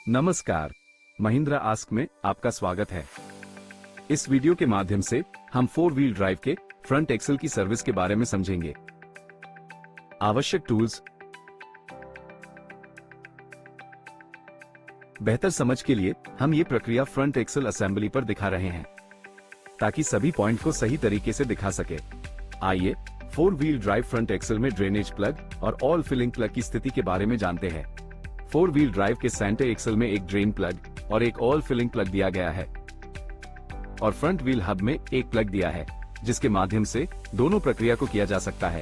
नमस्कार, महिंद्रा आस्क में आपका स्वागत है। इस वीडियो के माध्यम से हम 4 व्हील ड्राइव के फ्रंट एक्सल की सर्विस के बारे में समझेंगे। आवश्यक टूल्स। बेहतर समझ के लिए हम ये प्रक्रिया फ्रंट एक्सल असेंबली पर दिखा रहे हैं ताकि सभी पॉइंट को सही तरीके से दिखा सके। आइए 4 व्हील ड्राइव फ्रंट एक्सल में ड्रेनेज प्लग और ऑयल फिलिंग प्लग की स्थिति के बारे में जानते हैं। 4 व्हील ड्राइव के सेंटर एक्सल में एक ड्रेन प्लग और एक ऑयल फिलिंग प्लग दिया गया है और फ्रंट व्हील हब में एक प्लग दिया है जिसके माध्यम से दोनों प्रक्रिया को किया जा सकता है।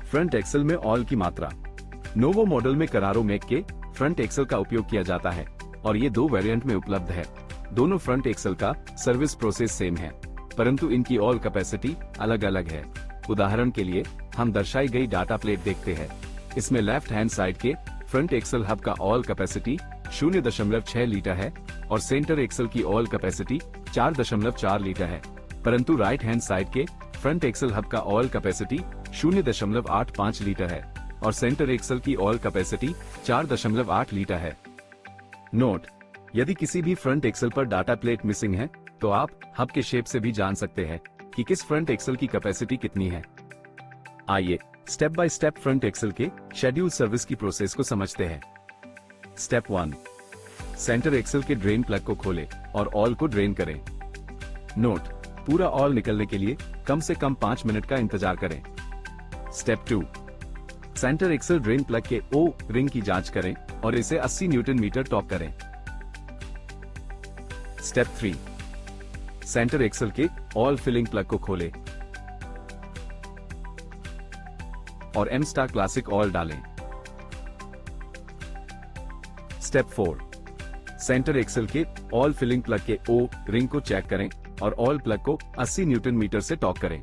फ्रंट एक्सल में ऑयल की मात्रा। नोवो मॉडल में करारो मेक के फ्रंट एक्सल का उपयोग किया जाता है और ये 2 वेरिएंट में उपलब्ध है। दोनों फ्रंट एक्सल का सर्विस प्रोसेस सेम है, परंतु इनकी ऑयल कैपेसिटी अलग अलग है। उदाहरण के लिए हम दर्शाई गई डाटा प्लेट देखते हैं। इसमें लेफ्ट हैंड साइड के फ्रंट एक्सल हब का ऑयल कैपेसिटी 0.6 लीटर है और सेंटर एक्सल की ऑयल कैपेसिटी 4.4 लीटर है, परंतु राइट हैंड साइड के फ्रंट एक्सल हब का ऑयल कैपेसिटी 0.85 लीटर है और सेंटर एक्सल की ऑयल कैपेसिटी 4.8 लीटर है। नोट: यदि किसी भी फ्रंट एक्सल पर डाटा प्लेट मिसिंग है तो आप हब के शेप से भी जान सकते हैं कि किस फ्रंट एक्सल की कैपेसिटी कितनी है। आइए step by step front axle के शेड्यूल सर्विस की प्रोसेस को समझते हैं। स्टेप 1, सेंटर एक्सल के ड्रेन प्लग को खोलें और ऑयल को ड्रेन करें। नोट: पूरा ऑयल निकलने के लिए कम से कम 5 मिनट का इंतजार करें। Step 2, centre axle drain plug के ओ रिंग की जांच करें और इसे 80 न्यूटन मीटर टॉर्क करें। स्टेप 3, सेंटर एक्सल के ऑयल फिलिंग प्लग को खोलें और एम स्टार क्लासिक ऑयल डालें। स्टेप 4, सेंटर एक्सल के ऑयल फिलिंग प्लग के ओ रिंग को चेक करें और ऑयल प्लग को 80 न्यूटन मीटर से टॉर्क करें।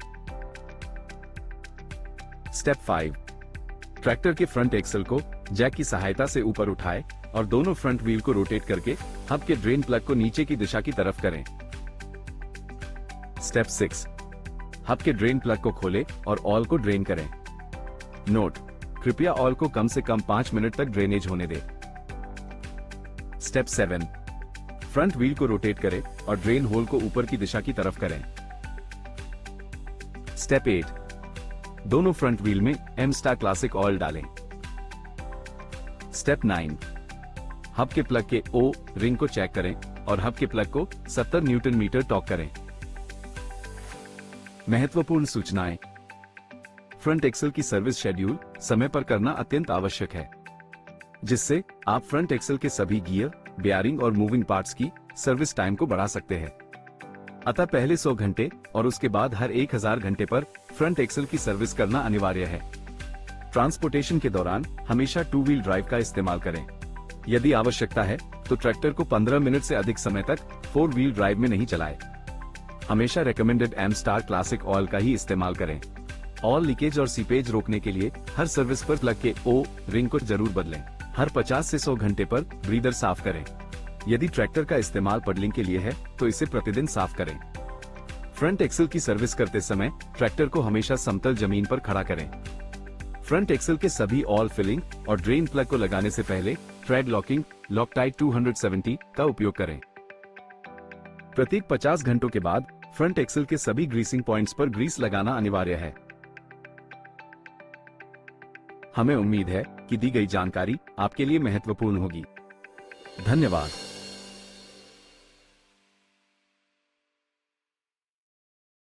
स्टेप 5, ट्रैक्टर के फ्रंट एक्सल को जैक की सहायता से ऊपर उठाएं और दोनों फ्रंट व्हील को रोटेट करके हब के ड्रेन प्लग को नीचे की दिशा की तरफ करें। स्टेप 6, हब के ड्रेन प्लग को खोलें और ऑयल को ड्रेन करें। नोट: कृपया ऑयल को कम से कम 5 मिनट तक ड्रेनेज होने दें। स्टेप 7, फ्रंट व्हील को रोटेट करें और ड्रेन होल को ऊपर की दिशा की तरफ करें। स्टेप 8, दोनों फ्रंट व्हील में एम स्टार क्लासिक ऑयल डालें। स्टेप 9, हब के प्लग के ओ रिंग को चेक करें और हब के प्लग को 70 न्यूटन मीटर टॉर्क करें। महत्वपूर्ण सूचनाएं: फ्रंट एक्सल की सर्विस शेड्यूल समय पर करना अत्यंत आवश्यक है, जिससे आप फ्रंट एक्सल के सभी गियर, बेयरिंग और मूविंग पार्ट्स की सर्विस टाइम को बढ़ा सकते हैं। अतः पहले 100 घंटे और उसके बाद हर 1000 घंटे पर फ्रंट एक्सल की सर्विस करना अनिवार्य है। ट्रांसपोर्टेशन के दौरान हमेशा 2 व्हील ड्राइव का इस्तेमाल करें। यदि आवश्यकता है तो ट्रैक्टर को 15 मिनट से अधिक समय तक 4 व्हील ड्राइव में नहीं चलाएं। हमेशा recommended M star classic oil का ही इस्तेमाल करें। ऑयल लीकेज और सीपेज रोकने के लिए हर सर्विस पर प्लग के ओ रिंग को जरूर बदलें। हर 50 से 100 घंटे पर ब्रीदर साफ करें। यदि ट्रैक्टर का इस्तेमाल पडलिंग के लिए है तो इसे प्रतिदिन साफ करें। फ्रंट एक्सल की सर्विस करते समय ट्रैक्टर को हमेशा समतल जमीन पर खड़ा करें। फ्रंट एक्सल के सभी ऑयल फिलिंग और ड्रेन प्लग को लगाने से पहले थ्रेड लॉकिंग लॉकटाइट 270 का उपयोग करें। प्रत्येक 50 घंटों के बाद फ्रंट एक्सल के सभी ग्रीसिंग पॉइंट्स पर ग्रीस लगाना अनिवार्य है। हमें उम्मीद है कि दी गई जानकारी आपके लिए महत्वपूर्ण होगी। धन्यवाद।